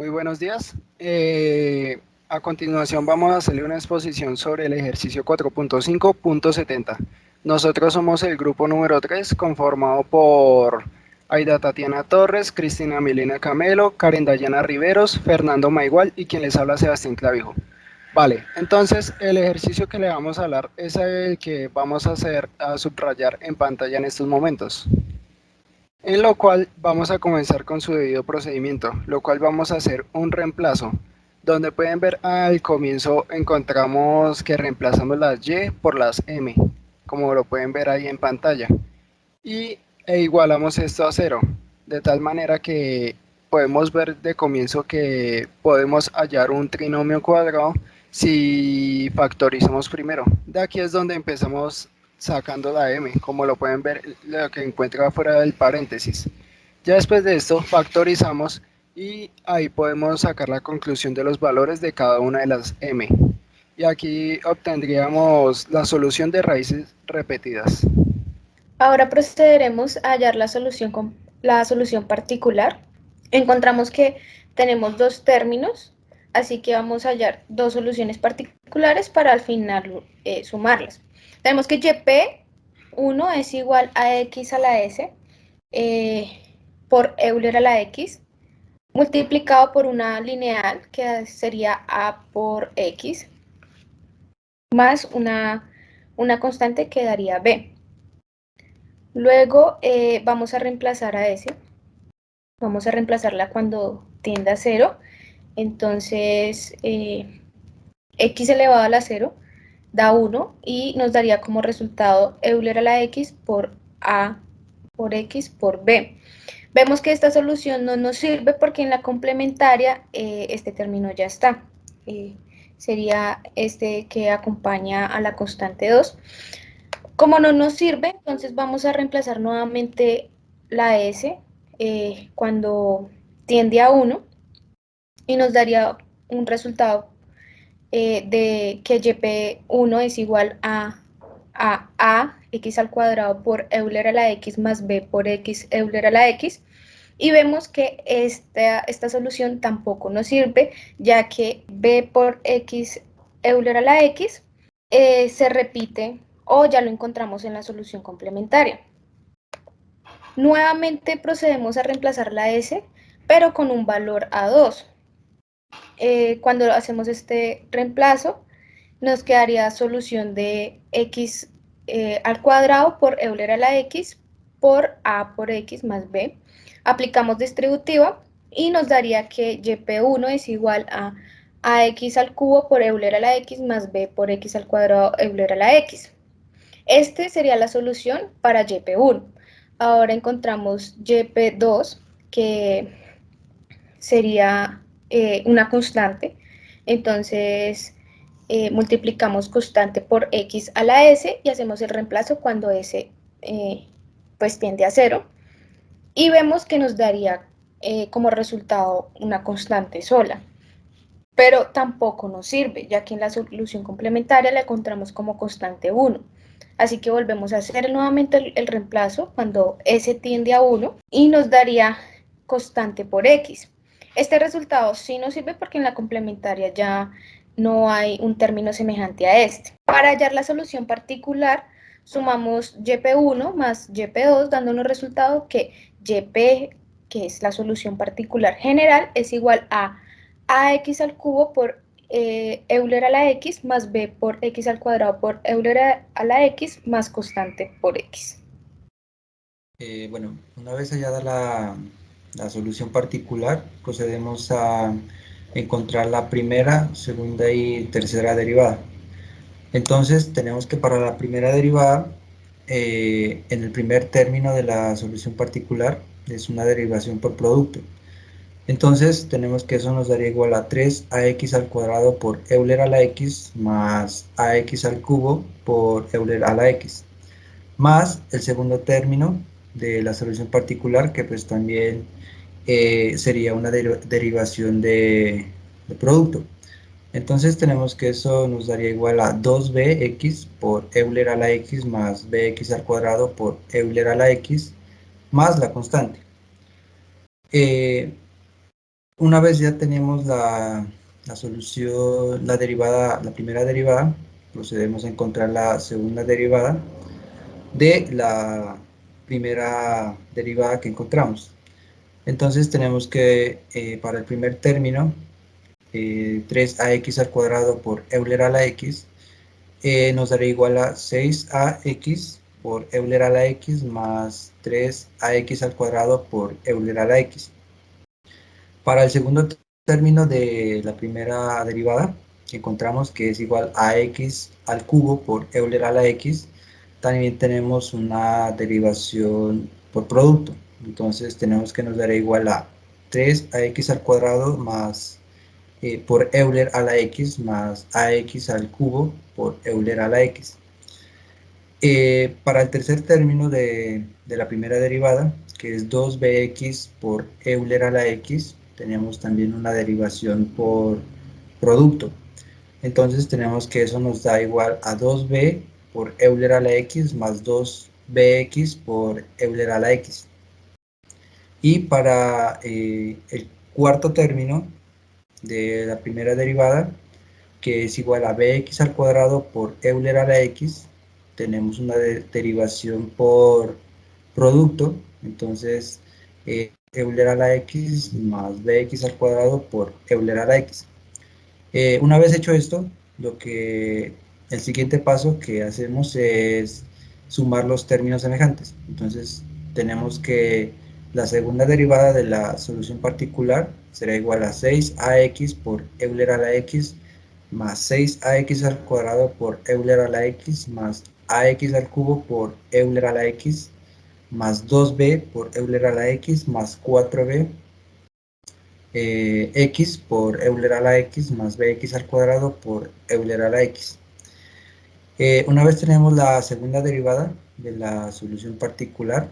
Muy buenos días. A continuación vamos a hacerle una exposición sobre el ejercicio 4.5.70. Nosotros somos el grupo número 3, conformado por Aida Tatiana Torres, Cristina Milena Camelo, Karen Dayana Riveros, Fernando Maigual y quien les habla Sebastián Clavijo. Vale, entonces el ejercicio que le vamos a hablar es el que vamos a hacer, a subrayar en pantalla en estos momentos, en lo cual vamos a comenzar con su debido procedimiento, lo cual vamos a hacer un reemplazo. Donde pueden ver al comienzo encontramos que reemplazamos las Y por las M, como lo pueden ver ahí en pantalla, e igualamos esto a cero, de tal manera que podemos ver de comienzo que podemos hallar un trinomio cuadrado si factorizamos primero. De aquí es donde empezamos sacando la m, como lo pueden ver, lo que encuentra fuera del paréntesis. Ya después de esto factorizamos y ahí podemos sacar la conclusión de los valores de cada una de las m. Y aquí obtendríamos la solución de raíces repetidas. Ahora procederemos a hallar la solución particular. Encontramos que tenemos dos términos, así que vamos a hallar dos soluciones particulares para al final sumarlas. Tenemos que YP1 es igual a X a la S por Euler a la X, multiplicado por una lineal que sería A por X, más una constante que daría B. Luego vamos a reemplazar a S. Vamos a reemplazarla cuando tienda a 0. Entonces, x elevado a la 0 da 1 y nos daría como resultado Euler a la x por A por x por B. Vemos que esta solución no nos sirve porque en la complementaria este término ya está. Sería este que acompaña a la constante 2. Como no nos sirve, entonces vamos a reemplazar nuevamente la S cuando tiende a 1 y nos daría un resultado de que YP1 es igual a x al cuadrado por Euler a la x más b por x Euler a la x. Y vemos que esta solución tampoco nos sirve, ya que b por x Euler a la x se repite o ya lo encontramos en la solución complementaria. Nuevamente procedemos a reemplazar la S, pero con un valor a 2. Cuando hacemos este reemplazo, nos quedaría solución de x al cuadrado por Euler a la x por a por x más b. Aplicamos distributiva y nos daría que YP1 es igual a ax al cubo por Euler a la x más b por x al cuadrado Euler a la x. Este sería la solución para YP1. Ahora encontramos YP2, que sería una constante. Entonces, multiplicamos constante por x a la s y hacemos el reemplazo cuando s pues tiende a 0. Y vemos que nos daría como resultado una constante sola. Pero tampoco nos sirve, ya que en la solución complementaria la encontramos como constante 1. Así que volvemos a hacer nuevamente el reemplazo cuando s tiende a 1 y nos daría constante por x. Este resultado sí nos sirve porque en la complementaria ya no hay un término semejante a este. Para hallar la solución particular, sumamos YP1 más YP2, dándonos resultado que YP, que es la solución particular general, es igual a ax al cubo por Euler a la x más b por x al cuadrado por Euler a la x más constante por x. Bueno, una vez hallada la solución particular, procedemos a encontrar la primera, segunda y tercera derivada. Entonces tenemos que para la primera derivada, en el primer término de la solución particular, es una derivación por producto. Entonces tenemos que eso nos daría igual a 3ax al cuadrado por Euler a la x más ax al cubo por Euler a la x, más el segundo término de la solución particular, que pues también sería una derivación de producto. Entonces tenemos que eso nos daría igual a 2bx por Euler a la x más bx al cuadrado por Euler a la x más la constante. Una vez ya tenemos la solución, la derivada, la primera derivada, procedemos a encontrar la segunda derivada de la primera derivada que encontramos. Entonces tenemos que, para el primer término, 3ax al cuadrado por Euler a la x, nos dará igual a 6ax por Euler a la x más 3ax al cuadrado por Euler a la x. Para el segundo término de la primera derivada, encontramos que es igual a x al cubo por Euler a la x. También tenemos una derivación por producto. Entonces tenemos que nos dará igual a 3ax al cuadrado más por Euler a la x más ax al cubo por Euler a la x. Para el tercer término de la primera derivada, que es 2bx por Euler a la x, tenemos también una derivación por producto. Entonces tenemos que eso nos da igual a 2b por Euler a la x más 2bx por Euler a la x. Y para el cuarto término de la primera derivada, que es igual a bx al cuadrado por Euler a la x, tenemos una derivación por producto, entonces Euler a la x más bx al cuadrado por Euler a la x. Una vez hecho esto, el siguiente paso que hacemos es sumar los términos semejantes. Entonces tenemos que la segunda derivada de la solución particular será igual a 6ax por Euler a la x más 6ax al cuadrado por Euler a la x más ax al cubo por Euler a la x más 2b por Euler a la x más 4b x por Euler a la x más bx al cuadrado por Euler a la x. Una vez tenemos la segunda derivada de la solución particular,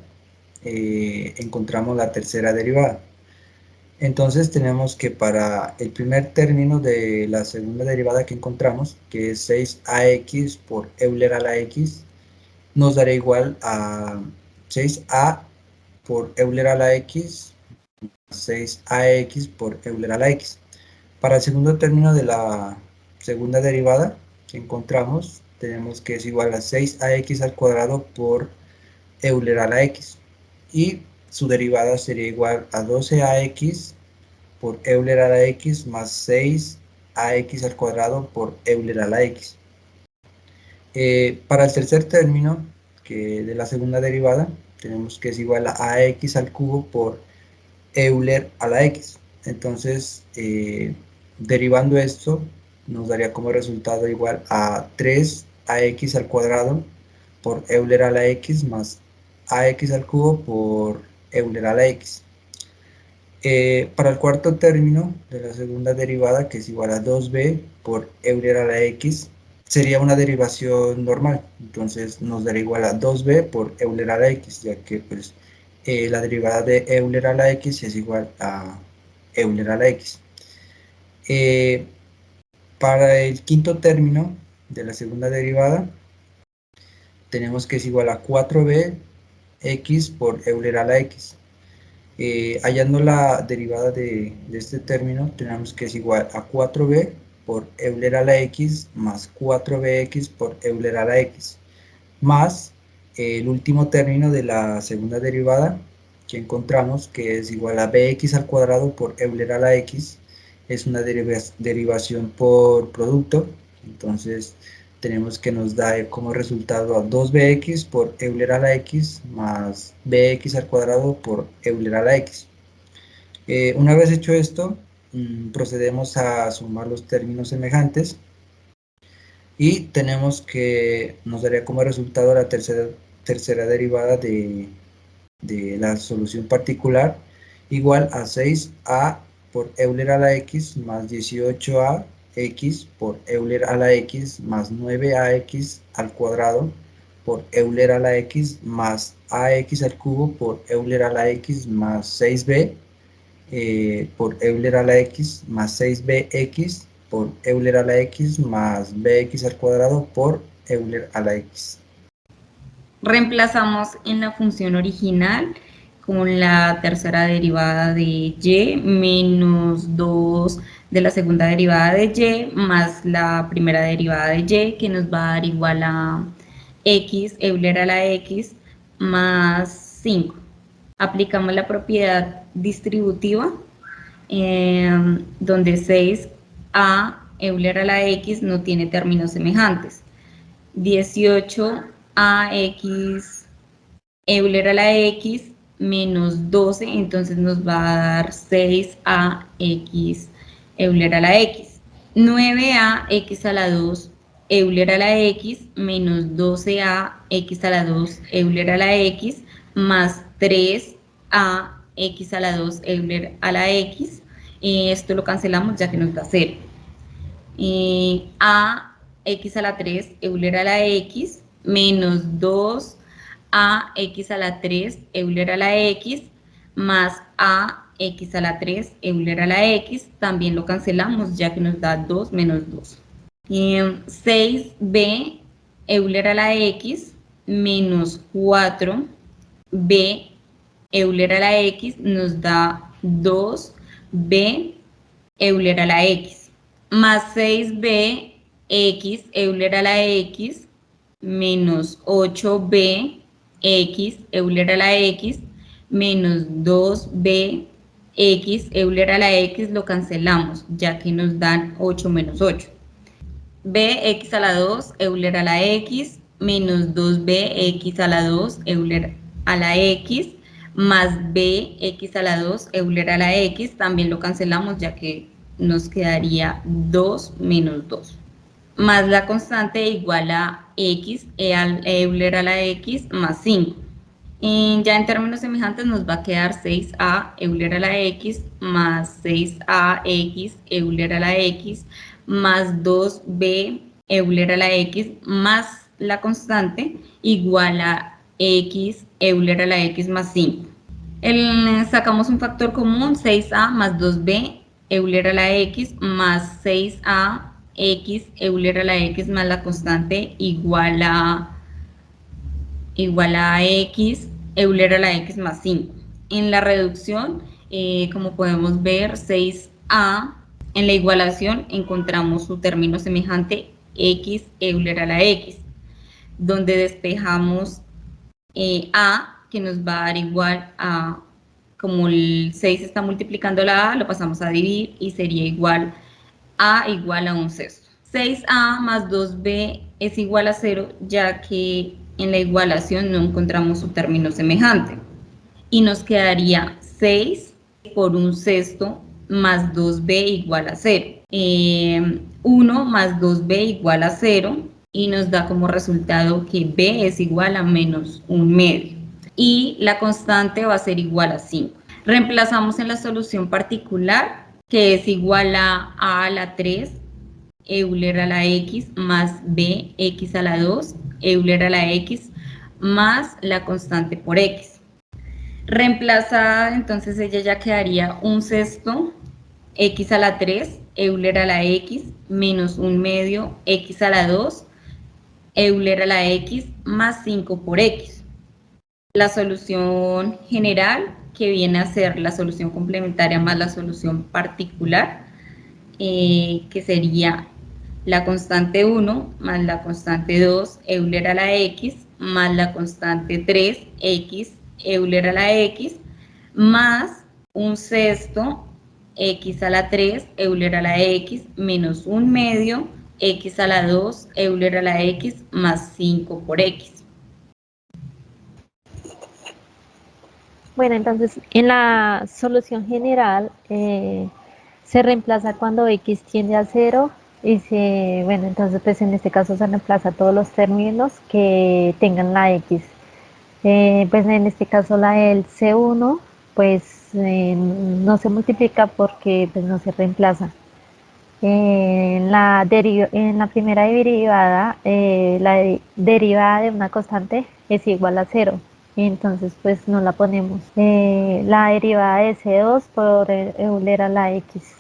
encontramos la tercera derivada. Entonces tenemos que para el primer término de la segunda derivada que encontramos, que es 6ax por Euler a la x, nos dará igual a 6a por Euler a la x 6ax por Euler a la x. Para el segundo término de la segunda derivada que encontramos, tenemos que es igual a 6ax al cuadrado por Euler a la x. Y su derivada sería igual a 12ax por Euler a la x más 6ax al cuadrado por Euler a la x. Para el tercer término de la segunda derivada, tenemos que es igual a ax al cubo por Euler a la x. Entonces, derivando esto, nos daría como resultado igual a 3ax al cuadrado por Euler a la x más ax al cubo por Euler a la x. Para el cuarto término de la segunda derivada, que es igual a 2b por Euler a la x, sería una derivación normal. Entonces nos daría igual a 2b por Euler a la x, ya que pues la derivada de Euler a la x es igual a Euler a la x. Para el quinto término de la segunda derivada, tenemos que es igual a 4b x por Euler a la x. Hallando la derivada de este término, tenemos que es igual a 4b por Euler a la x más 4bx por Euler a la x, más el último término de la segunda derivada que encontramos, que es igual a bx al cuadrado por Euler a la x, es una derivación por producto. Entonces tenemos que nos da como resultado a 2bx por Euler a la x más bx al cuadrado por Euler a la x. Una vez hecho esto, procedemos a sumar los términos semejantes y tenemos que nos daría como resultado la tercera derivada de la solución particular igual a 6a por Euler a la x más 18a x por Euler a la x más 9ax al cuadrado por Euler a la x más ax al cubo por Euler a la x más 6b por Euler a la x más 6bx por Euler a la x más bx al cuadrado por Euler a la x. Reemplazamos en la función original con la tercera derivada de y menos 2 de la segunda derivada de y más la primera derivada de y, que nos va a dar igual a x Euler a la x más 5. Aplicamos la propiedad distributiva, donde 6a Euler a la x no tiene términos semejantes. 18ax Euler a la x menos 12, entonces nos va a dar 6ax Euler a la x. 9ax a la 2 Euler a la x menos 12ax a la 2 Euler a la x más 3ax a la 2 Euler a la x. Esto lo cancelamos ya que nos da 0. Ax a la 3 Euler a la x menos 2 ax a la 3 Euler a la x más ax a la 3 Euler a la x, también lo cancelamos ya que nos da 2 menos 2. 6b Euler a la x menos 4b Euler a la x nos da 2b Euler a la x más 6b x Euler a la x menos 8b x Euler a la x menos 2b x Euler a la x lo cancelamos ya que nos dan 8 menos 8. Bx a la 2 Euler a la x menos 2bx a la 2 Euler a la x más bx a la 2 Euler a la x, también lo cancelamos ya que nos quedaría 2 menos 2. Más la constante igual a x Euler a la x más 5. Ya en términos semejantes nos va a quedar 6a Euler a la x más 6ax Euler a la x más 2b Euler a la x más la constante igual a x Euler a la x más 5. Sacamos un factor común, 6a más 2b Euler a la x más 6a x Euler a la x más la constante igual a x Euler a la x más 5. En la reducción, como podemos ver, 6a, en la igualación encontramos su término semejante x Euler a la x, donde despejamos a, que nos va a dar igual a, como el 6 está multiplicando la a, lo pasamos a dividir y sería igual a 1/6. 6a más 2b es igual a 0, ya que en la igualación no encontramos su término semejante. Y nos quedaría 6 por 1/6 más 2b igual a 0. 1 más 2b igual a 0 y nos da como resultado que b es igual a menos 1/2. Y la constante va a ser igual a 5. Reemplazamos en la solución particular, que es igual a la 3 Euler a la x más bx a la 2 Euler a la x más la constante por x. Reemplazada, entonces ella ya quedaría 1/6 x a la 3 Euler a la x menos 1/2 x a la 2 Euler a la x más 5 por x. La solución general, que viene a ser la solución complementaria más la solución particular, que sería la constante 1 más la constante 2 Euler a la x más la constante 3 x Euler a la x más 1/6 x a la 3 Euler a la x menos 1/2 x a la 2 Euler a la x más 5 por x. Bueno, entonces en la solución general se reemplaza cuando x tiende a 0 y bueno, entonces pues en este caso se reemplaza todos los términos que tengan la x. Pues en este caso la del C1 pues no se multiplica porque pues no se reemplaza. En la primera derivada, la derivada de una constante es igual a 0. Entonces pues no la ponemos. La derivada de C2 por Euler a la X.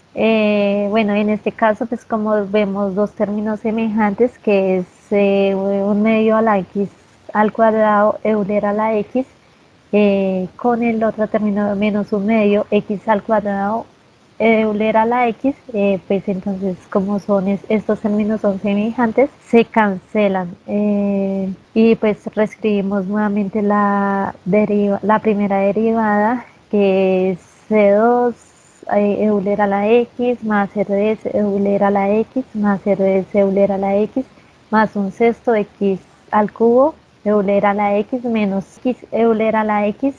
Bueno, en este caso pues como vemos dos términos semejantes, que es 1/2 a la X al cuadrado Euler a la X con el otro término menos un medio, x al cuadrado Euler a la x, pues entonces como estos términos son semejantes, se cancelan y pues reescribimos nuevamente la primera derivada, que es C2 Euler a la x más R de Euler a la x más R de Euler a la x más un sexto x al cubo Euler a la x menos x Euler a la x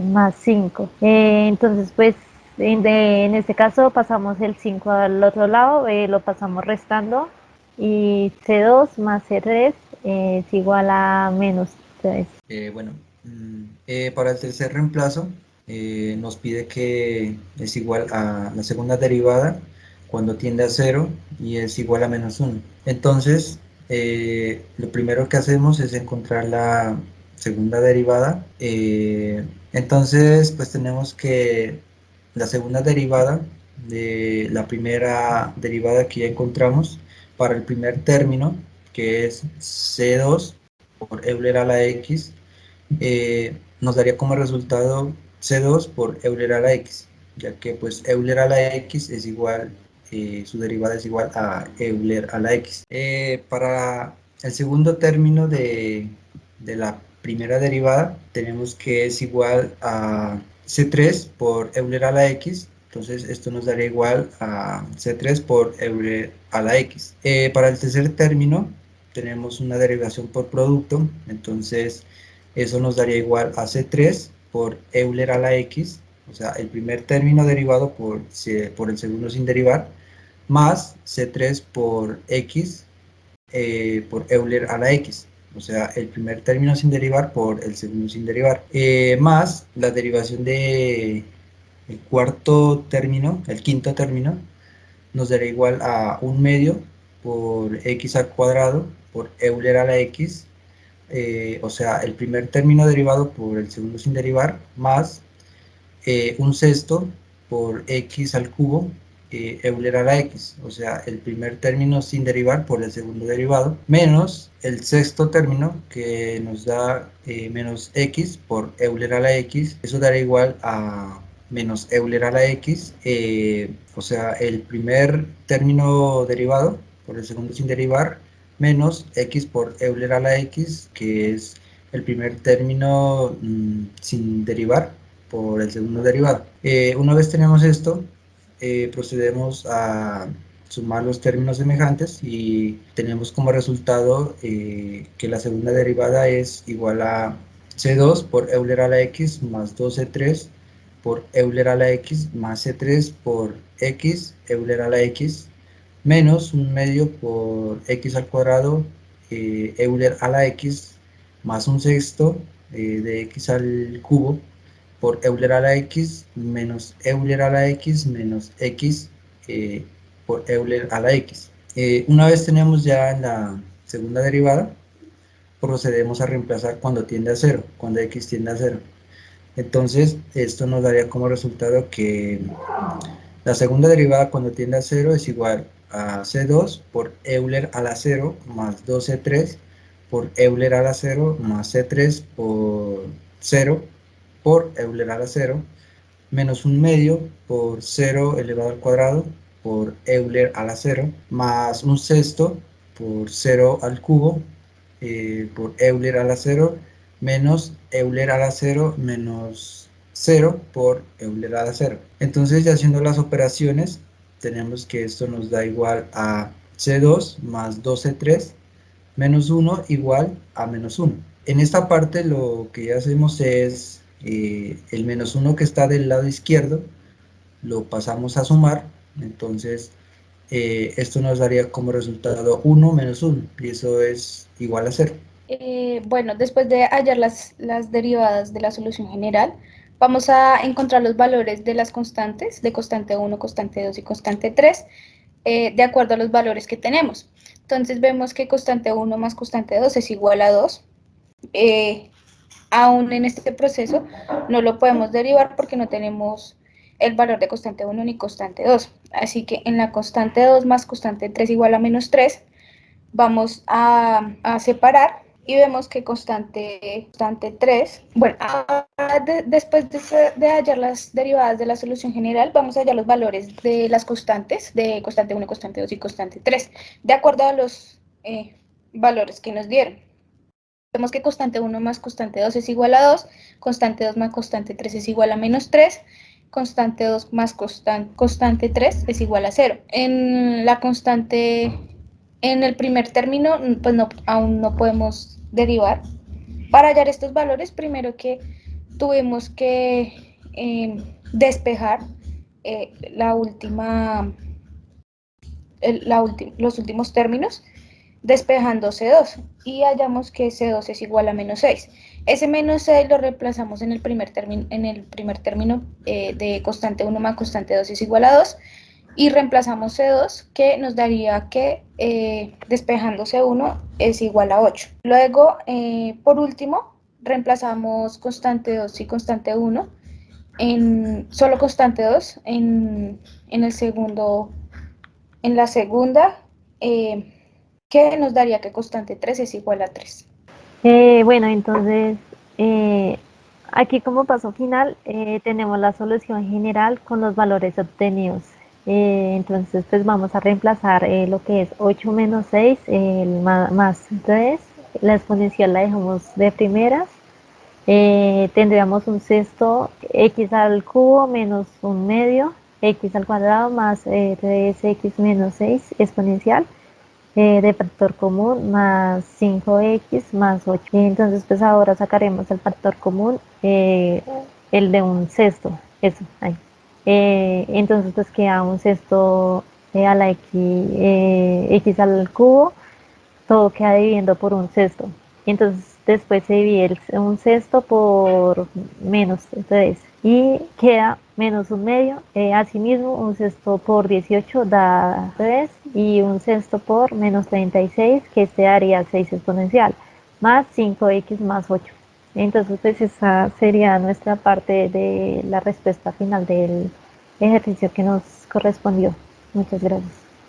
más 5. Entonces pues en este caso pasamos el 5 al otro lado, lo pasamos restando y C2 más C3 es igual a menos 3. Bueno, para el tercer reemplazo nos pide que es igual a la segunda derivada cuando tiende a 0 y es igual a menos 1. Entonces, lo primero que hacemos es encontrar la segunda derivada. Entonces, pues tenemos que la segunda derivada de la primera derivada que ya encontramos para el primer término, que es C2 por Euler a la x, nos daría como resultado C2 por Euler a la x, ya que pues Euler a la x es igual, su derivada es igual a Euler a la x. Para el segundo término de la primera derivada tenemos que es igual a C3 por Euler a la x, entonces esto nos daría igual a C3 por Euler a la x. Para el tercer término tenemos una derivación por producto, entonces eso nos daría igual a C3 por Euler a la x, o sea, el primer término derivado por el segundo sin derivar, más C3 por x por Euler a la x, o sea, el primer término sin derivar por el segundo sin derivar, más la derivación de el cuarto término, el quinto término, nos dará igual a un medio por x al cuadrado por Euler a la x, o sea, el primer término derivado por el segundo sin derivar, más un sexto por x al cubo Euler a la x, o sea, el primer término sin derivar por el segundo derivado, menos el sexto término que nos da menos x por Euler a la x, eso dará igual a menos Euler a la x, o sea, el primer término derivado por el segundo sin derivar, menos x por Euler a la x, que es el primer término sin derivar por el segundo derivado. Una vez tenemos esto, procedemos a sumar los términos semejantes y tenemos como resultado que la segunda derivada es igual a C2 por Euler a la x más 2C3 por Euler a la x más C3 por x Euler a la x menos un medio por x al cuadrado Euler a la x más un sexto de x al cubo por Euler a la x menos Euler a la x menos x por Euler a la x. Una vez tenemos ya la segunda derivada, procedemos a reemplazar cuando tiende a 0, cuando x tiende a 0. Entonces, esto nos daría como resultado que la segunda derivada cuando tiende a 0 es igual a C2 por Euler a la 0 más 2C3 por Euler a la 0 más C3 por 0 por Euler a la 0 menos un medio por 0 elevado al cuadrado por Euler a la 0 más un sexto por 0 al cubo por Euler a la 0 menos Euler a la 0 menos 0 por Euler a la 0. Entonces, ya haciendo las operaciones, tenemos que esto nos da igual a C2 más 2C3 menos 1 igual a menos 1. En esta parte lo que ya hacemos es el menos 1 que está del lado izquierdo, lo pasamos a sumar, entonces esto nos daría como resultado 1 menos 1, y eso es igual a 0. Bueno, después de hallar las derivadas de la solución general, vamos a encontrar los valores de las constantes, de constante 1, constante 2 y constante 3, de acuerdo a los valores que tenemos. Entonces vemos que constante 1 más constante 2 es igual a 2. Aún en este proceso no lo podemos derivar porque no tenemos el valor de constante 1 ni constante 2. Así que en la constante 2 más constante 3 igual a menos 3, vamos a separar y vemos que constante 3, bueno, después de hallar las derivadas de la solución general, vamos a hallar los valores de las constantes, de constante 1, constante 2 y constante 3, de acuerdo a los valores que nos dieron. Vemos que constante 1 más constante 2 es igual a 2, constante 2 más constante 3 es igual a menos 3, constante 2 más constante 3 es igual a 0. En la constante, en el primer término, pues no, aún no podemos derivar. Para hallar estos valores, primero que tuvimos que despejar los últimos términos, despejando C2 y hallamos que C2 es igual a menos 6. Ese menos 6 lo reemplazamos en el primer término de constante 1 más constante 2 es igual a 2 y reemplazamos C2 que nos daría que despejando C1 es igual a 8. Luego, por último, reemplazamos constante 2 y constante 1 en solo constante 2 en la segunda, que nos daría que constante 3 es igual a 3. Bueno, entonces, aquí como paso final, tenemos la solución general con los valores obtenidos. Entonces, pues vamos a reemplazar lo que es 8 menos 6, el más. Entonces, la exponencial la dejamos de primeras. Tendríamos un sexto x al cubo menos un medio x al cuadrado más 3x menos 6 exponencial de factor común más 5x más 8. Entonces pues ahora sacaremos el factor común, el de un sexto, eso, ahí. Entonces pues queda un sexto a la x al cubo, todo queda dividiendo por un sexto. Entonces después se divide un sexto por menos 3 y queda menos un medio. Asimismo, un sexto por 18 da 3 y un sexto por menos 36, que este daría 6 exponencial, más 5x más 8. Entonces, pues esa sería nuestra parte de la respuesta final del ejercicio que nos correspondió. Muchas gracias.